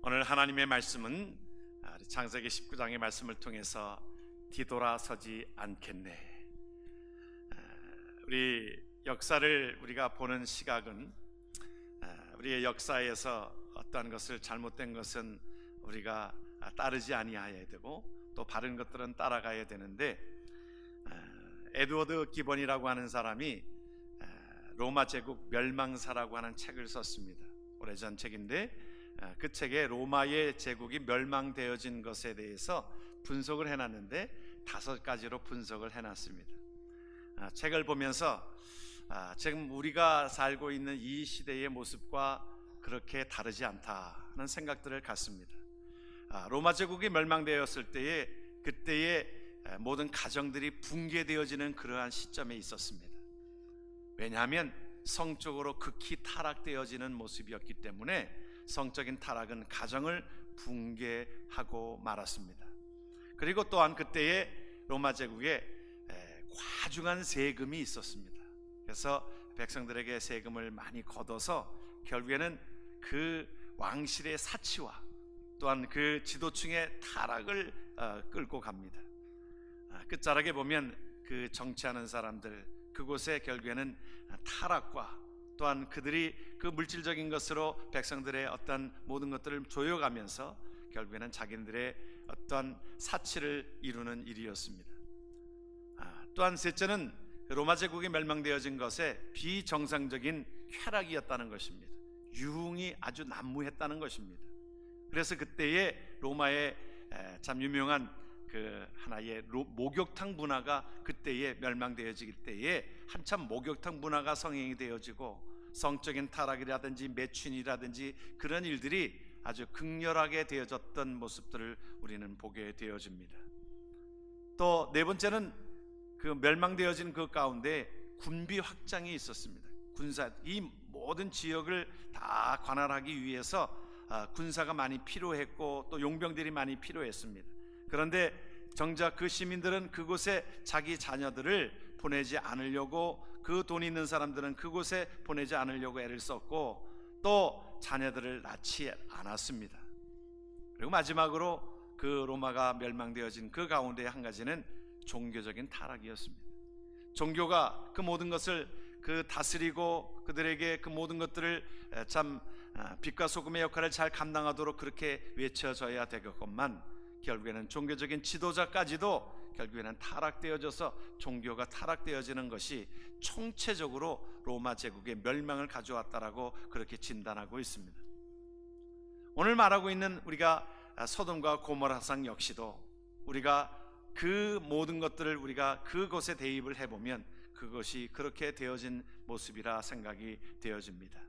오늘 하나님의 말씀은 창세기 19장의 말씀을 통해서 뒤돌아서지 않겠네. 우리 역사를 우리가 보는 시각은 우리의 역사에서 어떠한 것을 잘못된 것은 우리가 따르지 아니하여야 되고 또 바른 것들은 따라가야 되는데, 에드워드 기본이라고 하는 사람이 로마 제국 멸망사라고 하는 책을 썼습니다. 오래전 책인데 그 책에 로마의 제국이 멸망되어진 것에 대해서 분석을 해놨는데 5가지로 분석을 해놨습니다. 책을 보면서 지금 우리가 살고 있는 이 시대의 모습과 그렇게 다르지 않다는 생각들을 갖습니다. 로마 제국이 멸망되었을 때에 그때의 모든 가정들이 붕괴되어지는 그러한 시점에 있었습니다. 왜냐하면 성적으로 극히 타락되어지는 모습이었기 때문에 성적인 타락은 가정을 붕괴하고 말았습니다. 그리고 또한 그때의 로마 제국에 과중한 세금이 있었습니다. 그래서 백성들에게 세금을 많이 걷어서 결국에는 그 왕실의 사치와 또한 그 지도층의 타락을 끌고 갑니다. 끝자락에 보면 그 정치하는 사람들, 그곳에 결국에는 타락과 또한 그들이 그 물질적인 것으로 백성들의 어떤 모든 것들을 조여가면서 결국에는 자기들의 어떤 사치를 이루는 일이었습니다. 또한 셋째는 로마 제국이 멸망되어진 것에 비정상적인 쾌락이었다는 것입니다. 유흥이 아주 난무했다는 것입니다. 그래서 그때의 로마의 참 유명한 그 하나의 목욕탕 문화가 그때에 멸망되어질 때에 한참 목욕탕 문화가 성행이 되어지고 성적인 타락이라든지 매춘이라든지 그런 일들이 아주 극렬하게 되어졌던 모습들을 우리는 보게 되어집니다. 또 네 번째는 그 멸망되어진 그 가운데 군비 확장이 있었습니다. 군사, 이 모든 지역을 다 관할하기 위해서 군사가 많이 필요했고 또 용병들이 많이 필요했습니다. 그런데 정작 그 시민들은 그곳에 자기 자녀들을 보내지 않으려고, 그 돈 있는 사람들은 그곳에 보내지 않으려고 애를 썼고 또 자녀들을 낳지 않았습니다. 그리고 마지막으로 그 로마가 멸망되어진 그 가운데 한 가지는 종교적인 타락이었습니다. 종교가 그 모든 것을 그 다스리고 그들에게 그 모든 것들을 참 빛과 소금의 역할을 잘 감당하도록 그렇게 외쳐져야 되겠건만 결국에는 종교적인 지도자까지도 결국에는 타락되어져서 종교가 타락되어지는 것이 총체적으로 로마 제국의 멸망을 가져왔다라고 그렇게 진단하고 있습니다. 오늘 말하고 있는 우리가 소돔과 고모라상 역시도 우리가 그 모든 것들을 우리가 그곳에 대입을 해보면 그것이 그렇게 되어진 모습이라 생각이 되어집니다.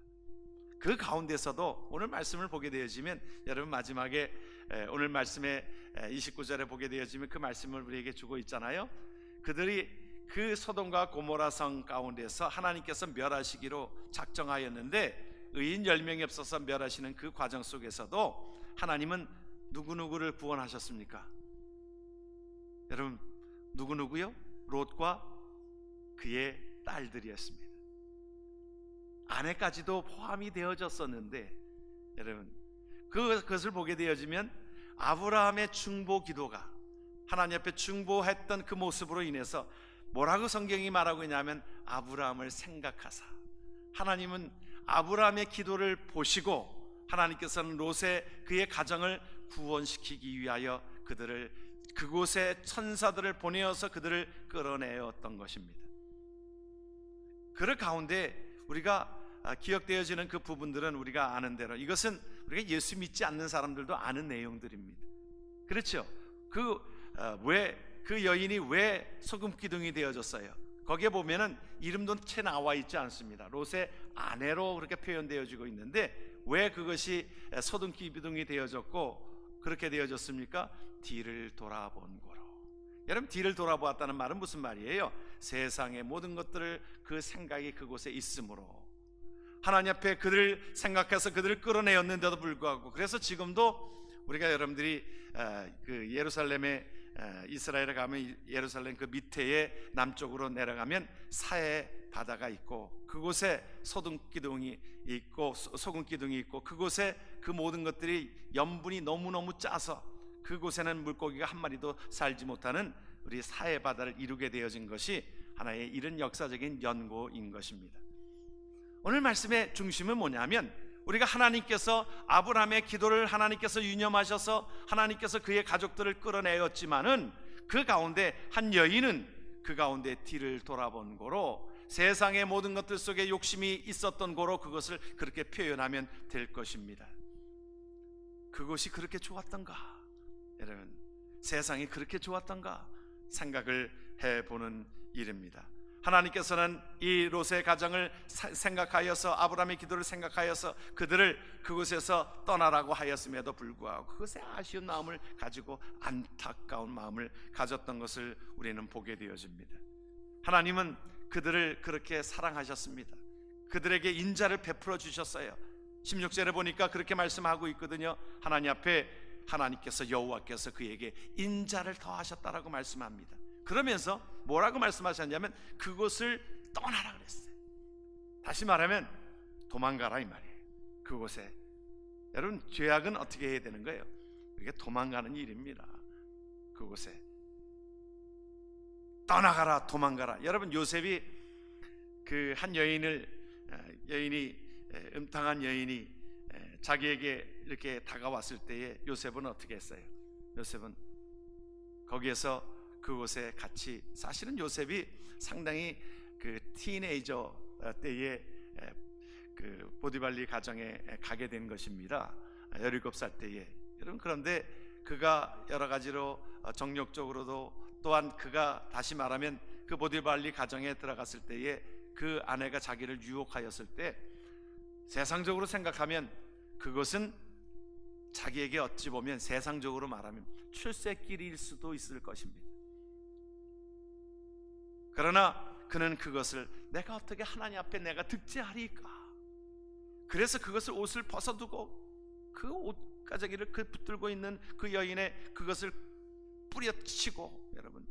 그 가운데서도 오늘 말씀을 보게 되어지면 여러분 마지막에 오늘 말씀의 29절에 보게 되어지면 그 말씀을 우리에게 주고 있잖아요. 그들이 그 소돔과 고모라 성 가운데서 하나님께서 멸하시기로 작정하였는데 의인 10명이 없어서 멸하시는 그 과정 속에서도 하나님은 누구누구를 구원하셨습니까? 여러분 누구누구요? 롯과 그의 딸들이었습니다. 아내까지도 포함이 되어졌었는데 여러분 그것을 보게 되어지면 아브라함의 중보 기도가 하나님 앞에 중보했던 그 모습으로 인해서 뭐라고 성경이 말하고 있냐면 아브라함을 생각하사, 하나님은 아브라함의 기도를 보시고 하나님께서는 롯의 그의 가정을 구원시키기 위하여 그들을 그곳에 천사들을 보내어서 그들을 끌어내었던 것입니다. 그 가운데 우리가 기억되어지는 그 부분들은 우리가 아는 대로 이것은 우리가 예수 믿지 않는 사람들도 아는 내용들입니다. 그렇죠? 그 여인이 왜 소금 기둥이 되어졌어요? 거기에 보면은 이름도 채 나와 있지 않습니다. 롯의 아내로 그렇게 표현되어지고 있는데 왜 그것이 소금 기둥이 되어졌고 그렇게 되어졌습니까? 뒤를 돌아본 거로. 여러분 뒤를 돌아보았다는 말은 무슨 말이에요? 세상의 모든 것들을 그 생각이 그곳에 있으므로 하나님 앞에 그들을 생각해서 그들을 끌어내었는데도 불구하고, 그래서 지금도 우리가 여러분들이 그 예루살렘의 이스라엘에 가면 예루살렘 그 밑에 남쪽으로 내려가면 사해 바다가 있고 그곳에 소금 기둥이 있고 그곳에 그 모든 것들이 염분이 너무너무 짜서 그곳에는 물고기가 한 마리도 살지 못하는 우리 사해 바다를 이루게 되어진 것이 하나의 이런 역사적인 연고인 것입니다. 오늘 말씀의 중심은 뭐냐면 우리가 하나님께서 아브라함의 기도를 하나님께서 유념하셔서 하나님께서 그의 가족들을 끌어내었지만은 그 가운데 한 여인은 그 가운데 뒤를 돌아본 고로 세상의 모든 것들 속에 욕심이 있었던 고로 그것을 그렇게 표현하면 될 것입니다. 그것이 그렇게 좋았던가? 여러분, 세상이 그렇게 좋았던가? 생각을 해보는 일입니다. 하나님께서는 이 롯의 가정을 생각하여서 아브라함의 기도를 생각하여서 그들을 그곳에서 떠나라고 하였음에도 불구하고 그것에 아쉬운 마음을 가지고 안타까운 마음을 가졌던 것을 우리는 보게 되어집니다. 하나님은 그들을 그렇게 사랑하셨습니다. 그들에게 인자를 베풀어 주셨어요. 16절에 보니까 그렇게 말씀하고 있거든요. 하나님 앞에 하나님께서 여호와께서 그에게 인자를 더하셨다라고 말씀합니다. 그러면서 뭐라고 말씀하셨냐면 그곳을 떠나라 그랬어요. 다시 말하면 도망가라 이 말이에요. 그곳에 여러분 죄악은 어떻게 해야 되는 거예요? 이게 도망가는 일입니다. 그곳에 떠나가라 도망가라. 여러분 요셉이 그 한 음탕한 여인이 자기에게 이렇게 다가왔을 때에 요셉은 어떻게 했어요? 요셉은 거기에서 그곳에 같이 사실은 요셉이 상당히 그 티네이저 때에 그 보디발리 가정에 가게 된 것입니다. 17살 때에. 여러분 그런데 그가 여러 가지로 정력적으로도 또한 그가 다시 말하면 그 보디발리 가정에 들어갔을 때에 그 아내가 자기를 유혹하였을 때 세상적으로 생각하면 그것은 자기에게 어찌 보면 세상적으로 말하면 출세길일 수도 있을 것입니다. 그러나 그는 그것을 내가 어떻게 하나님 앞에 내가 득제하리까? 그래서 그것을 옷을 벗어두고 그 옷가지를 그 붙들고 있는 그 여인의 그것을 뿌려치고 여러분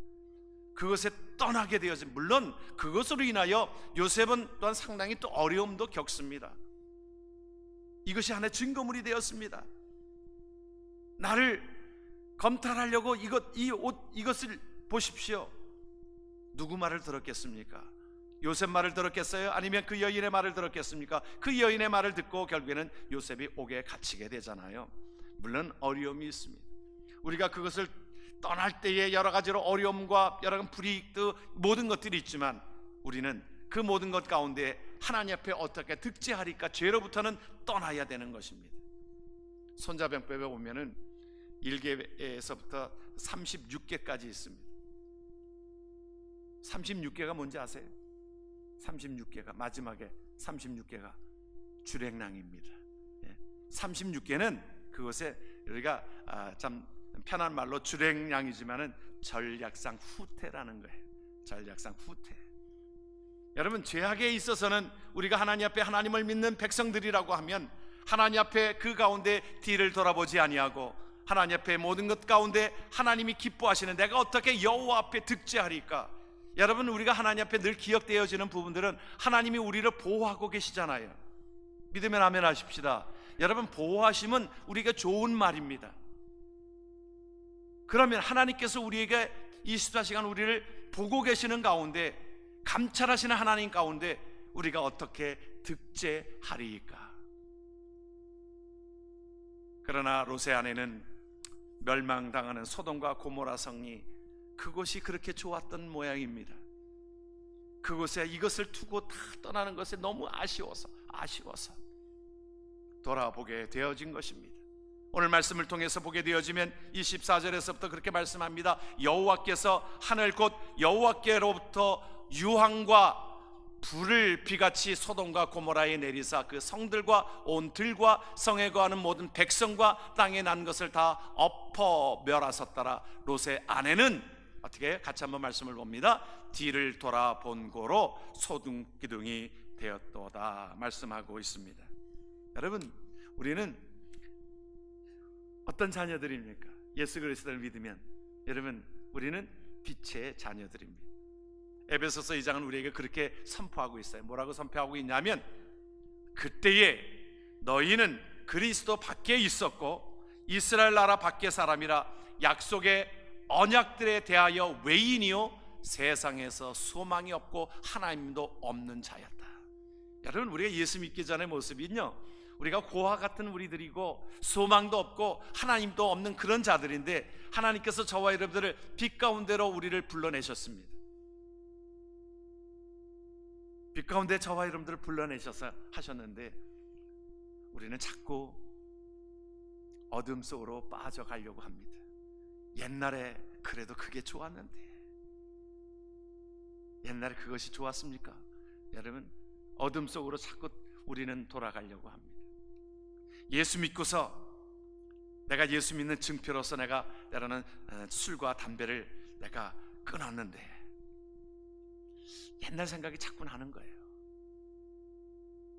그것에 떠나게 되어진 물론 그것으로 인하여 요셉은 또한 상당히 또 어려움도 겪습니다. 이것이 하나의 증거물이 되었습니다. 나를 검탈하려고 이것을 보십시오. 누구 말을 들었겠습니까? 요셉 말을 들었겠어요? 아니면 그 여인의 말을 들었겠습니까? 그 여인의 말을 듣고 결국에는 요셉이 옥에 갇히게 되잖아요. 물론 어려움이 있습니다. 우리가 그것을 떠날 때에 여러 가지로 어려움과 여러 가지 불이익도 모든 것들이 있지만 우리는 그 모든 것 가운데 하나님 앞에 어떻게 득제하리까? 죄로부터는 떠나야 되는 것입니다. 손자병법에 보면은 1개에서부터 36개까지 있습니다. 36개가 뭔지 아세요? 36개가 마지막에 36개가 주랭랑입니다. 36개는 그것에 우리가 참 편한 말로 주랭랑이지만은 전략상 후퇴라는 거예요. 전략상 후퇴. 여러분 죄악에 있어서는 우리가 하나님 앞에 하나님을 믿는 백성들이라고 하면 하나님 앞에 그 가운데 뒤를 돌아보지 아니하고 하나님 앞에 모든 것 가운데 하나님이 기뻐하시는 내가 어떻게 여호와 앞에 득제하리까? 여러분 우리가 하나님 앞에 늘 기억되어지는 부분들은 하나님이 우리를 보호하고 계시잖아요. 믿으면 아멘 하십시다. 여러분 보호하심은 우리가 좋은 말입니다. 그러면 하나님께서 우리에게 24시간 우리를 보고 계시는 가운데 감찰하시는 하나님 가운데 우리가 어떻게 득제하리까? 그러나 롯의 아내는 멸망당하는 소돔과 고모라 성이 그곳이 그렇게 좋았던 모양입니다. 그곳에 이것을 두고 다 떠나는 것에 너무 아쉬워서 돌아보게 되어진 것입니다. 오늘 말씀을 통해서 보게 되어지면 24절에서부터 그렇게 말씀합니다. 여호와께서 하늘 곧 여호와께로부터 유황과 불을 비같이 소돔과 고모라에 내리사 그 성들과 온 들과 성에 거하는 모든 백성과 땅에 난 것을 다 엎어 멸하셨더라. 롯의 아내는 어떻게 같이 한번 말씀을 봅니다. 뒤를 돌아본 고로 소둥기둥이 되었도다 말씀하고 있습니다. 여러분 우리는 어떤 자녀들입니까? 예수 그리스도를 믿으면 여러분, 우리는 빛의 자녀들입니다. 에베소서 2장은 우리에게 그렇게 선포하고 있어요. 뭐라고 선포하고 있냐면, 그때에 너희는 그리스도 밖에 있었고 이스라엘 나라 밖의 사람이라 약속의 언약들에 대하여 외인이요 세상에서 소망이 없고 하나님도 없는 자였다. 여러분, 우리가 예수 믿기 전의 모습은요, 우리가 고와 같은 우리들이고 소망도 없고 하나님도 없는 그런 자들인데, 하나님께서 저와 여러분들을 빛 가운데로 우리를 불러내셨습니다. 빛 가운데 저와 여러분들을 불러내셔서 하셨는데, 우리는 자꾸 어둠 속으로 빠져가려고 합니다. 옛날에 그래도 그게 좋았는데, 옛날에 그것이 좋았습니까? 여러분, 어둠 속으로 자꾸 우리는 돌아가려고 합니다. 예수 믿고서 내가 예수 믿는 증표로서 내가 때로는 술과 담배를 내가 끊었는데 옛날 생각이 자꾸 나는 거예요.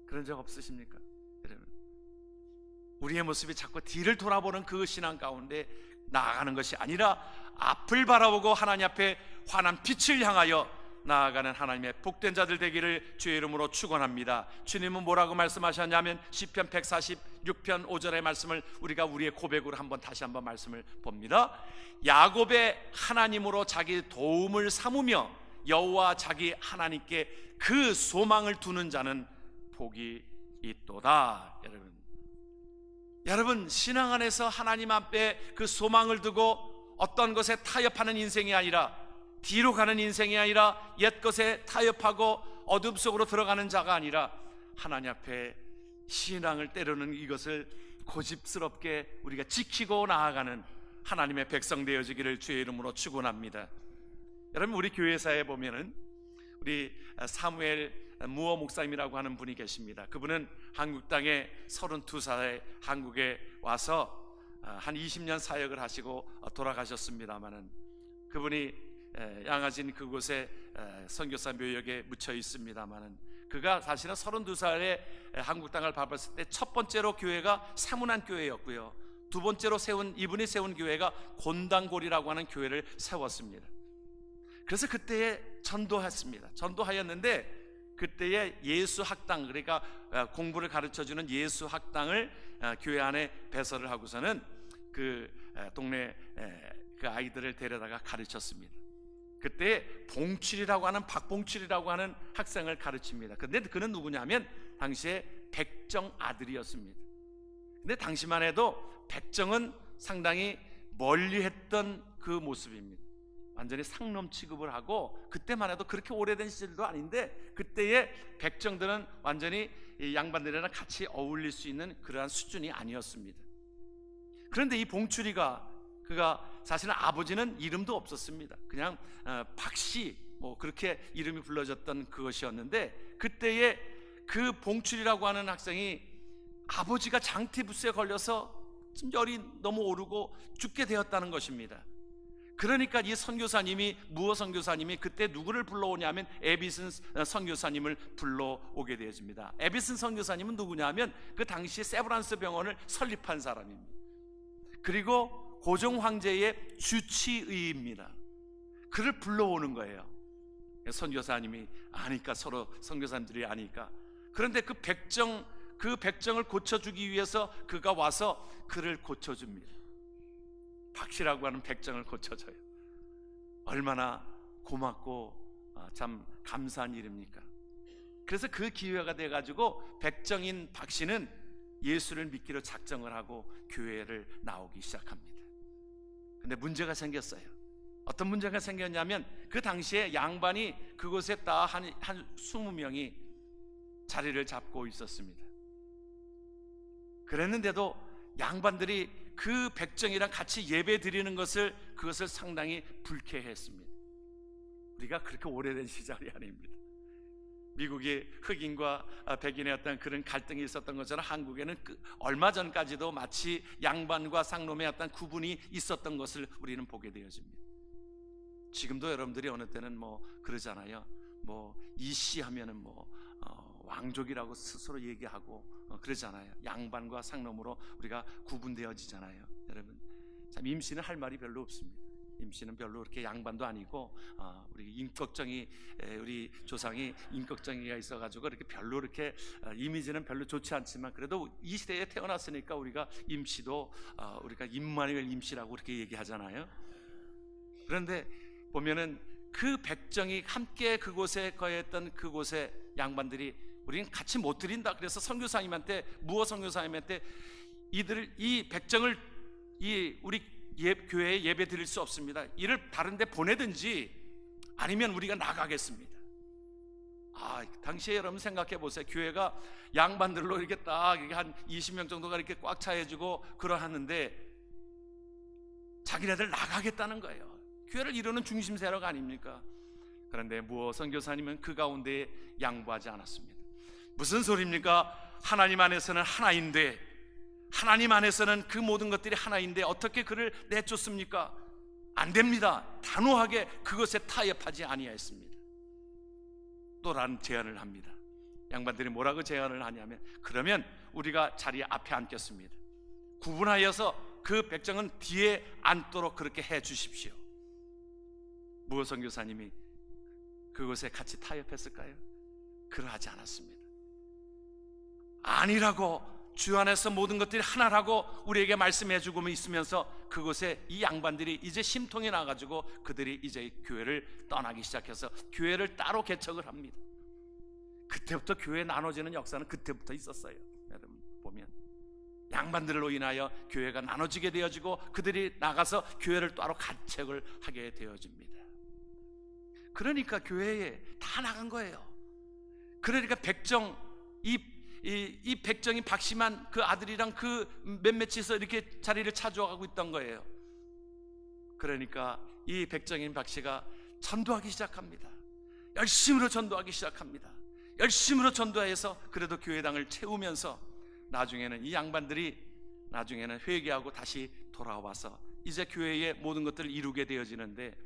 그런 적 없으십니까? 여러분, 우리의 모습이 자꾸 뒤를 돌아보는 그 신앙 가운데 나아가는 것이 아니라 앞을 바라보고 하나님 앞에 환한 빛을 향하여 나아가는 하나님의 복된 자들 되기를 주의 이름으로 축원합니다. 주님은 뭐라고 말씀하셨냐면, 시편 146편 5절의 말씀을 우리가 우리의 고백으로 다시 한번 말씀을 봅니다. 야곱의 하나님으로 자기 도움을 삼으며 여호와 자기 하나님께 그 소망을 두는 자는 복이 있도다. 여러분, 신앙 안에서 하나님 앞에 그 소망을 두고 어떤 것에 타협하는 인생이 아니라, 뒤로 가는 인생이 아니라, 옛것에 타협하고 어둠 속으로 들어가는 자가 아니라, 하나님 앞에 신앙을 때로는 이것을 고집스럽게 우리가 지키고 나아가는 하나님의 백성 되어지기를 주의 이름으로 축원합니다. 여러분, 우리 교회사에 보면은 우리 사무엘 무어 목사님이라고 하는 분이 계십니다. 그분은 한국 땅에 32살에 한국에 와서 한 20년 사역을 하시고 돌아가셨습니다마는, 그분이 양아진 그곳에 선교사 묘역에 묻혀 있습니다마는, 그가 사실은 32살에 한국 땅을 밟았을 때 첫 번째로 교회가 세문안 교회였고요, 두 번째로 이분이 세운 교회가 곤당골이라고 하는 교회를 세웠습니다. 그래서 그때에 전도하였는데, 그때에 예수 학당, 그러니까 공부를 가르쳐주는 예수 학당을 교회 안에 배설을 하고서는 그 동네 그 아이들을 데려다가 가르쳤습니다. 그때 봉출이라고 하는, 박봉출이라고 하는 학생을 가르칩니다. 근데 그는 누구냐면 당시에 백정 아들이었습니다. 근데 당시만 해도 백정은 상당히 멀리했던 그 모습입니다. 완전히 상놈 취급을 하고, 그때만 해도 그렇게 오래된 시절도 아닌데 그때의 백정들은 완전히 이 양반들이랑 같이 어울릴 수 있는 그러한 수준이 아니었습니다. 그런데 이 봉출이가, 그가 사실은 아버지는 이름도 없었습니다. 그냥 박씨 뭐 그렇게 이름이 불러졌던 그것이었는데, 그때에 그 봉출이라고 하는 학생이 아버지가 장티푸스에 걸려서 열이 너무 오르고 죽게 되었다는 것입니다. 그러니까 이 선교사님이, 무어 선교사님이 그때 누구를 불러오냐면 에비슨 선교사님을 불러오게 되어집니다. 에비슨 선교사님은 누구냐면 그 당시 세브란스 병원을 설립한 사람입니다. 그리고 고종 황제의 주치의입니다. 그를 불러오는 거예요. 선교사님이 아니까, 서로 선교사님들이 아니까. 그런데 그 백정을 고쳐주기 위해서 그가 와서 그를 고쳐줍니다. 박씨라고 하는 백정을 고쳐줘요. 얼마나 고맙고 참 감사한 일입니까? 그래서 그 기회가 돼가지고 백정인 박씨는 예수를 믿기로 작정을 하고 교회를 나오기 시작합니다. 근데 문제가 생겼어요. 어떤 문제가 생겼냐면, 그 당시에 양반이 그곳에 딱 한 20명이 자리를 잡고 있었습니다. 그랬는데도 양반들이 그 백정이랑 같이 예배 드리는 그것을 상당히 불쾌했습니다. 우리가 그렇게 오래된 시절이 아닙니다. 미국의 흑인과 백인의 어떤 그런 갈등이 있었던 것처럼 한국에는 얼마 전까지도 마치 양반과 상놈의 어떤 구분이 있었던 것을 우리는 보게 되어집니다. 지금도 여러분들이 어느 때는 뭐 그러잖아요. 뭐 이씨 하면은 뭐 왕족이라고 스스로 얘기하고 그러잖아요. 양반과 상놈으로 우리가 구분되어지잖아요. 여러분, 참 임씨는 할 말이 별로 없습니다. 임씨는 별로 그렇게 양반도 아니고 우리 임꺽정이 우리 조상이 임꺽정이가 있어가지고 이렇게 별로 이렇게 이미지는 별로 좋지 않지만 그래도 이 시대에 태어났으니까 우리가 임씨도 우리가 임마누엘 임씨라고 그렇게 얘기하잖아요. 그런데 보면은 그 백정이 함께 그곳에 거했던 그곳의 양반들이 우리는 같이 못 드린다. 그래서 선교사님한테 무어 선교사님한테 이 백정을 우리 교회에 예배 드릴 수 없습니다. 이를 다른 데 보내든지 아니면 우리가 나가겠습니다. 당시에 여러분 생각해 보세요. 교회가 양반들로 이렇게 딱 한 20명 정도가 이렇게 꽉 차해지고 그러하는데 자기네들 나가겠다는 거예요. 교회를 이루는 중심 세력 아닙니까? 그런데 무어 선교사님은 그 가운데 양보하지 않았습니다. 무슨 소리입니까? 하나님 안에서는 하나인데, 하나님 안에서는 그 모든 것들이 하나인데 어떻게 그를 내쫓습니까? 안 됩니다. 단호하게 그것에 타협하지 아니하였습니다. 또 다른 제안을 합니다. 양반들이 뭐라고 제안을 하냐면, 그러면 우리가 자리 앞에 앉겠습니다. 구분하여서 그 백정은 뒤에 앉도록 그렇게 해 주십시오. 무어 선교사님이 그곳에 같이 타협했을까요? 그러하지 않았습니다. 아니라고, 주 안에서 모든 것들이 하나라고 우리에게 말씀해 주고 있으면서 그곳에 이 양반들이 이제 심통이 나가지고 그들이 이제 교회를 떠나기 시작해서 교회를 따로 개척을 합니다. 그때부터 교회 나눠지는 역사는 그때부터 있었어요. 여러분 보면 양반들로 인하여 교회가 나눠지게 되어지고 그들이 나가서 교회를 따로 개척을 하게 되어집니다. 그러니까 교회에 다 나간 거예요. 그러니까 백정, 이 백정이 박심한 그 아들이랑 그 몇몇이서 이렇게 자리를 차지하고 있던 거예요. 그러니까 이 백정인 박씨가 전도하기 시작합니다. 열심으로 전도하기 시작합니다. 열심으로 전도해서 그래도 교회당을 채우면서 나중에는 이 양반들이 나중에는 회개하고 다시 돌아와서 이제 교회의 모든 것들을 이루게 되어지는데,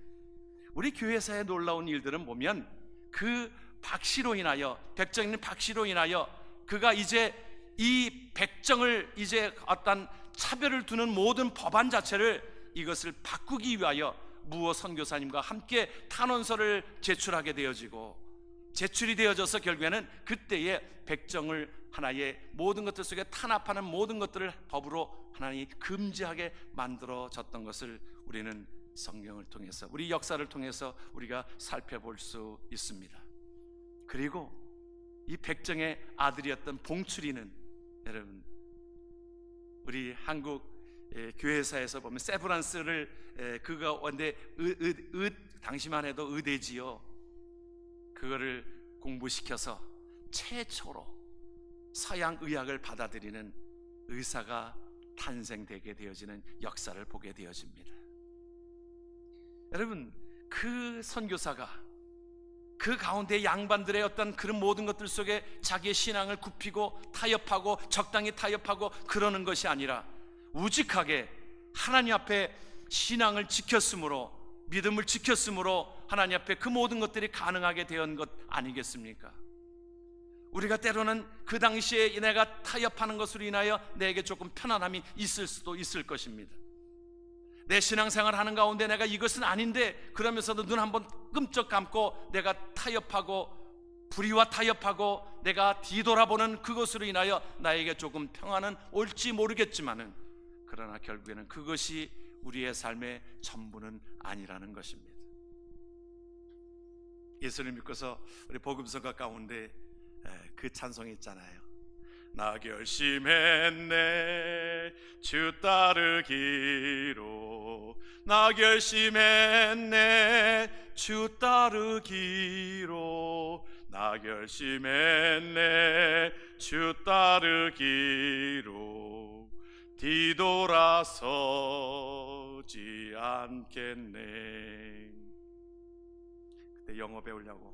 우리 교회사의 놀라운 일들은 보면 그 박씨로 인하여, 백정인 박씨로 인하여 그가 이제 이 백정을 이제 어떤 차별을 두는 모든 법안 자체를 이것을 바꾸기 위하여 무어 선교사님과 함께 탄원서를 제출하게 되어지고, 제출이 되어져서 결국에는 그때의 백정을 하나의 모든 것들 속에 탄압하는 모든 것들을 법으로 하나님이 금지하게 만들어졌던 것을 우리는 성경을 통해서, 우리 역사를 통해서 우리가 살펴볼 수 있습니다. 그리고 이 백정의 아들이었던 봉출이는, 여러분 우리 한국 교회사에서 보면 세브란스를 그가 원래 당시만 해도 의대지요. 그거를 공부시켜서 최초로 서양 의학을 받아들이는 의사가 탄생되게 되어지는 역사를 보게 되어집니다. 여러분 그 선교사가 그 가운데 양반들의 어떤 그런 모든 것들 속에 자기의 신앙을 굽히고 타협하고 적당히 타협하고 그러는 것이 아니라 우직하게 하나님 앞에 신앙을 지켰으므로, 믿음을 지켰으므로 하나님 앞에 그 모든 것들이 가능하게 된 것 아니겠습니까? 우리가 때로는 그 당시에 내가 타협하는 것으로 인하여 내게 조금 편안함이 있을 수도 있을 것입니다. 내 신앙생활 하는 가운데 내가 이것은 아닌데 그러면서도 눈 한번 끔쩍 감고 내가 타협하고 불의와 타협하고 내가 뒤돌아보는 그것으로 인하여 나에게 조금 평안은 올지 모르겠지만은, 그러나 결국에는 그것이 우리의 삶의 전부는 아니라는 것입니다. 예수를 믿고서 우리 복음서가 가운데 그 찬송이 있잖아요. 나 결심했네 주 따르기로, 나 결심했네 주 따르기로, 나 결심했네 주 따르기로, 뒤돌아서지 않겠네. 그때 영어 배우려고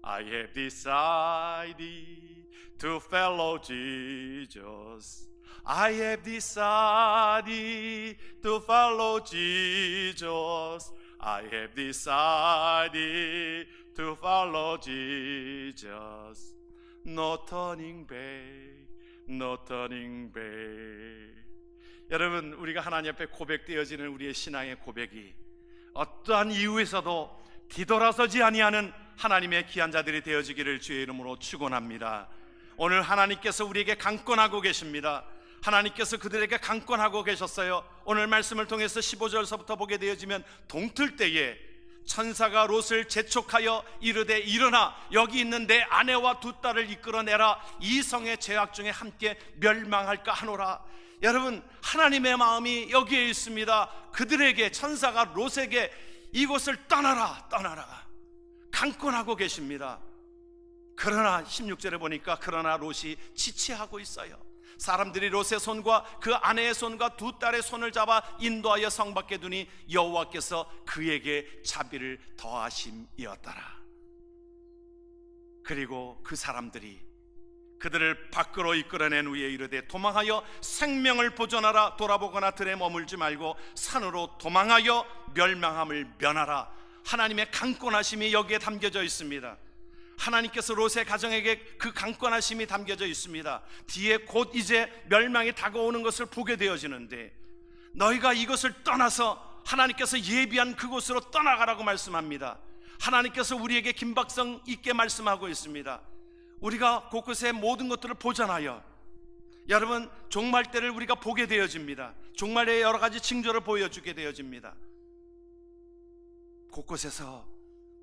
I have decided to follow Jesus. I have decided to follow Jesus. I have decided to follow Jesus. No turning back, no turning back. 여러분 우리가 하나님 앞에 고백되어지는 우리의 신앙의 고백이 어떠한 이유에서도 뒤돌아서지 아니하는 하나님의 귀한 자들이 되어지기를 주의 이름으로 축원합니다. 오늘 하나님께서 우리에게 강권하고 계십니다. 하나님께서 그들에게 강권하고 계셨어요. 오늘 말씀을 통해서 15절서부터 보게 되어지면 동틀 때에 천사가 롯을 재촉하여 이르되 일어나 여기 있는 내 아내와 두 딸을 이끌어내라. 이 성의 죄악 중에 함께 멸망할까 하노라. 여러분, 하나님의 마음이 여기에 있습니다. 그들에게, 천사가 롯에게 이곳을 떠나라 강권하고 계십니다. 그러나 16절에 보니까 그러나 롯이 지체하고 있어요. 사람들이 롯의 손과 그 아내의 손과 두 딸의 손을 잡아 인도하여 성 밖에 두니 여호와께서 그에게 자비를 더하심이었더라. 그리고 그 사람들이 그들을 밖으로 이끌어낸 후에 이르되 도망하여 생명을 보존하라. 돌아보거나 들에 머물지 말고 산으로 도망하여 멸망함을 면하라. 하나님의 강권하심이 여기에 담겨져 있습니다. 하나님께서 롯의 가정에게 그 강권하심이 담겨져 있습니다. 뒤에 곧 이제 멸망이 다가오는 것을 보게 되어지는데 너희가 이것을 떠나서 하나님께서 예비한 그곳으로 떠나가라고 말씀합니다. 하나님께서 우리에게 긴박성 있게 말씀하고 있습니다. 우리가 곳곳에 모든 것들을 보존하여, 여러분, 종말 때를 우리가 보게 되어집니다. 종말의 여러 가지 징조를 보여주게 되어집니다. 곳곳에서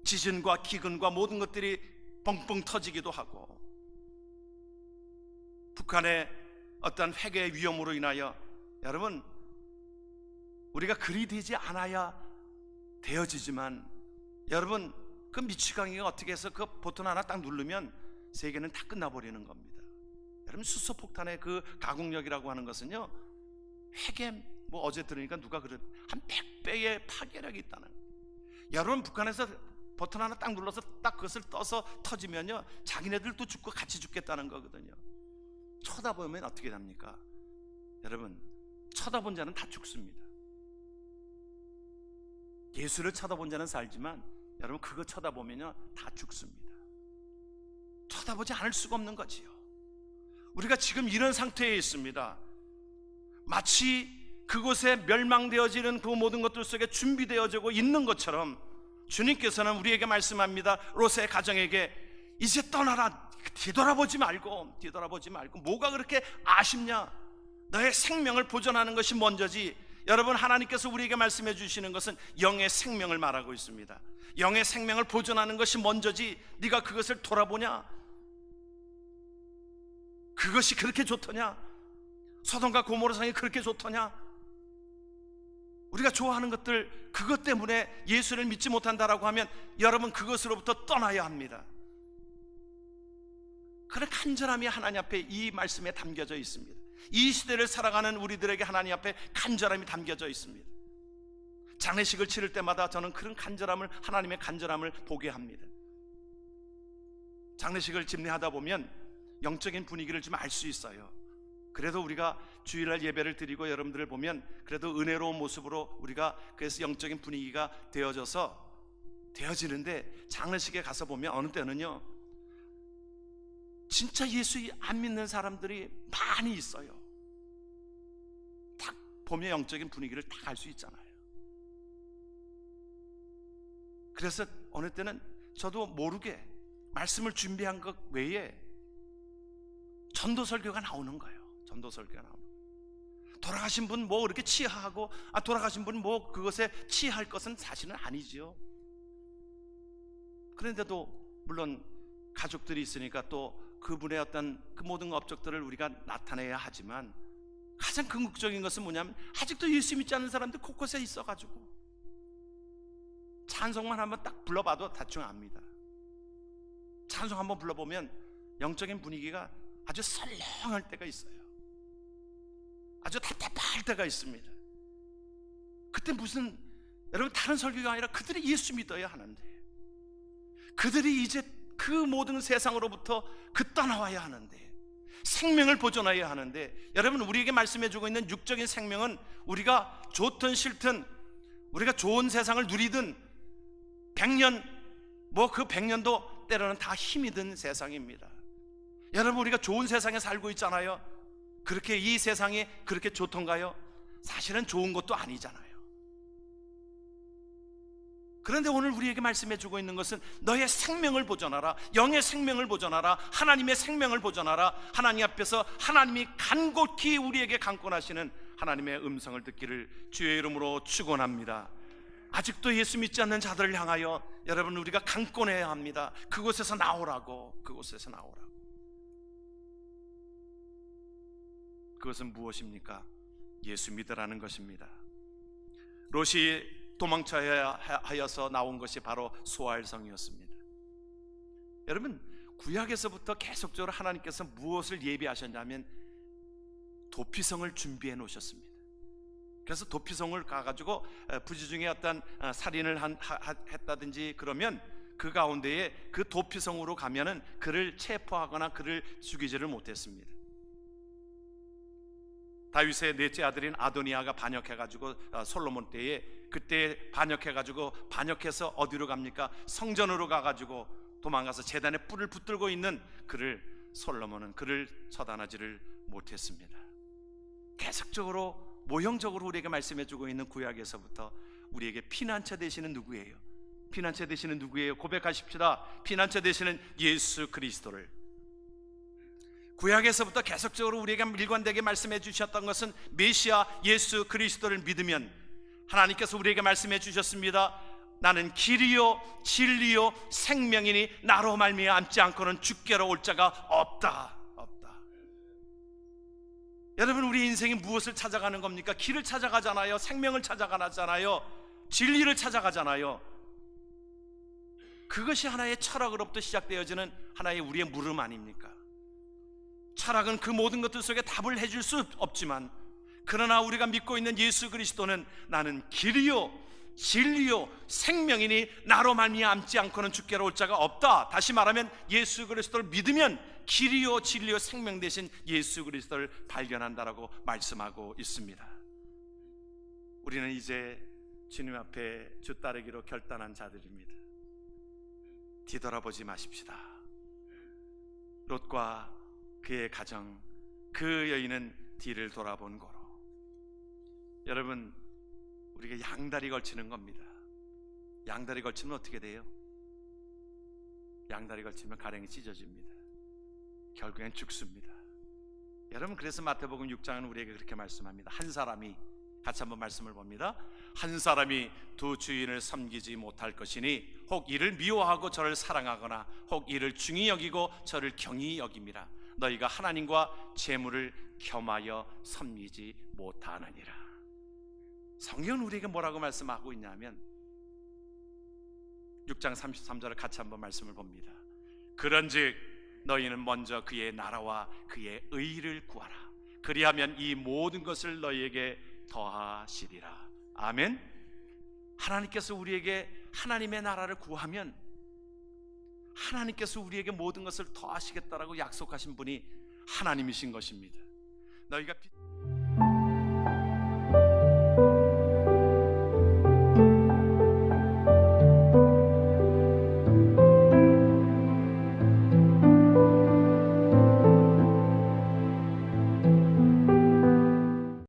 지진과 기근과 모든 것들이 뻥뻥 터지기도 하고, 북한의 어떤 핵의 위험으로 인하여 여러분, 우리가 그리 되지 않아야 되어지지만, 여러분, 그 미치광이가 어떻게 해서 그 버튼 하나 딱 누르면 세계는 다 끝나버리는 겁니다. 여러분, 수소폭탄의 그 가공력이라고 하는 것은요, 핵에 어제 들으니까 누가 그래 한 100배의 파괴력이 있다는 거예요. 여러분, 북한에서 버튼 하나 딱 눌러서 딱 그것을 떠서 터지면요, 자기네들도 죽고 같이 죽겠다는 거거든요. 쳐다보면 어떻게 됩니까? 여러분, 쳐다본 자는 다 죽습니다. 예수를 쳐다본 자는 살지만 여러분, 그거 쳐다보면요 다 죽습니다. 쳐다보지 않을 수가 없는 거지요. 우리가 지금 이런 상태에 있습니다. 마치 그곳에 멸망되어지는 그 모든 것들 속에 준비되어지고 있는 것처럼 주님께서는 우리에게 말씀합니다. 롯의 가정에게 이제 떠나라. 뒤돌아보지 말고 뭐가 그렇게 아쉽냐? 너의 생명을 보존하는 것이 먼저지. 여러분, 하나님께서 우리에게 말씀해 주시는 것은 영의 생명을 말하고 있습니다. 영의 생명을 보존하는 것이 먼저지 네가 그것을 돌아보냐? 그것이 그렇게 좋더냐? 소돔과 고모라 성이 그렇게 좋더냐? 우리가 좋아하는 것들, 그것 때문에 예수를 믿지 못한다라고 하면 여러분, 그것으로부터 떠나야 합니다. 그런 간절함이 하나님 앞에 이 말씀에 담겨져 있습니다. 이 시대를 살아가는 우리들에게 하나님 앞에 간절함이 담겨져 있습니다. 장례식을 치를 때마다 저는 그런 간절함을, 하나님의 간절함을 보게 합니다. 장례식을 집례하다 보면 영적인 분위기를 좀 알 수 있어요. 그래도 우리가 주일날 예배를 드리고 여러분들을 보면 그래도 은혜로운 모습으로 우리가 그래서 영적인 분위기가 되어지는데, 장례식에 가서 보면 어느 때는요 진짜 예수 안 믿는 사람들이 많이 있어요. 딱 보면 영적인 분위기를 딱 알 수 있잖아요. 그래서 어느 때는 저도 모르게 말씀을 준비한 것 외에 전도 설교가 나오는 거예요. 전도 설교가 나오는 거예요. 돌아가신 분 뭐 그렇게 치하하고, 돌아가신 분 뭐 그것에 치할 것은 사실은 아니지요. 그런데도 물론 가족들이 있으니까 또 그분의 어떤 그 모든 업적들을 우리가 나타내야 하지만, 가장 궁극적인 것은 뭐냐면 아직도 예수 믿지 않는 사람들 곳곳에 있어가지고 찬송만 한번 딱 불러봐도 대충 압니다. 찬송 한번 불러보면 영적인 분위기가 아주 설렁할 때가 있어요. 아주 답답할 때가 있습니다. 그때 무슨, 여러분, 다른 설교가 아니라 그들이 예수 믿어야 하는데, 그들이 이제 그 모든 세상으로부터 떠나와야 하는데, 생명을 보존해야 하는데, 여러분, 우리에게 말씀해주고 있는 육적인 생명은 우리가 좋든 싫든, 우리가 좋은 세상을 누리든 100년, 그 100년도 때로는 다 힘이 든 세상입니다. 여러분, 우리가 좋은 세상에 살고 있잖아요. 그렇게 이 세상이 그렇게 좋던가요? 사실은 좋은 것도 아니잖아요. 그런데 오늘 우리에게 말씀해 주고 있는 것은 너의 생명을 보존하라, 영의 생명을 보존하라, 하나님의 생명을 보존하라. 하나님 앞에서 하나님이 간곡히 우리에게 강권하시는 하나님의 음성을 듣기를 주의 이름으로 축원합니다. 아직도 예수 믿지 않는 자들을 향하여 여러분, 우리가 강권해야 합니다. 그곳에서 나오라고, 그곳에서 나오라고. 그것은 무엇입니까? 예수 믿으라는 것입니다. 롯이 도망쳐야 하여서 나온 것이 바로 소알성이었습니다. 여러분, 구약에서부터 계속적으로 하나님께서 무엇을 예비하셨냐면 도피성을 준비해 놓으셨습니다. 그래서 도피성을 가가지고 부지중에 어떤 살인을 했다든지 그러면 그 가운데에 그 도피성으로 가면은 그를 체포하거나 그를 죽이지를 못했습니다. 다윗의 넷째 아들인 아도니아가 반역해가지고 솔로몬 때에 그때 반역해서 어디로 갑니까? 성전으로 가가지고 도망가서 제단에 뿔을 붙들고 있는 그를 솔로몬은 그를 처단하지를 못했습니다. 계속적으로 모형적으로 우리에게 말씀해주고 있는 구약에서부터 우리에게 피난처 되시는 누구예요? 피난처 되시는 누구예요? 고백하십시다. 피난처 되시는 예수 그리스도를. 구약에서부터 계속적으로 우리에게 일관되게 말씀해 주셨던 것은 메시아 예수 그리스도를 믿으면 하나님께서 우리에게 말씀해 주셨습니다. 나는 길이요 진리요 생명이니 나로 말미암지 않고는 주께로 올 자가 없다. 여러분, 우리 인생이 무엇을 찾아가는 겁니까? 길을 찾아가잖아요. 생명을 찾아가잖아요. 진리를 찾아가잖아요. 그것이 하나의 철학으로부터 시작되어지는 하나의 우리의 물음 아닙니까? 철학은 그 모든 것들 속에 답을 해줄 수 없지만, 그러나 우리가 믿고 있는 예수 그리스도는 나는 길이요 진리요 생명이니 나로 말미암지 않고는 주께로 올 자가 없다. 다시 말하면 예수 그리스도를 믿으면 길이요 진리요 생명 대신 예수 그리스도를 발견한다라고 말씀하고 있습니다. 우리는 이제 주님 앞에 주 따르기로 결단한 자들입니다. 뒤돌아보지 마십시다. 롯과 그의 가정, 그 여인은 뒤를 돌아본 거로. 여러분, 우리가 양다리 걸치는 겁니다. 양다리 걸치면 어떻게 돼요? 양다리 걸치면 가랭이 찢어집니다. 결국엔 죽습니다. 여러분, 그래서 마태복음 6장은 우리에게 그렇게 말씀합니다. 한 사람이, 같이 한번 말씀을 봅니다. 한 사람이 두 주인을 섬기지 못할 것이니 혹 이를 미워하고 저를 사랑하거나 혹 이를 중히 여기고 저를 경히 여김이라. 너희가 하나님과 재물을 겸하여 섬기지 못하느니라. 성경은 우리에게 뭐라고 말씀하고 있냐면 6장 33절을 같이 한번 말씀을 봅니다. 그런즉 너희는 먼저 그의 나라와 그의 의를 구하라. 그리하면 이 모든 것을 너희에게 더하시리라. 아멘. 하나님께서 우리에게 하나님의 나라를 구하면 하나님께서 우리에게 모든 것을 더하시겠다라고 약속하신 분이 하나님이신 것입니다. 너희가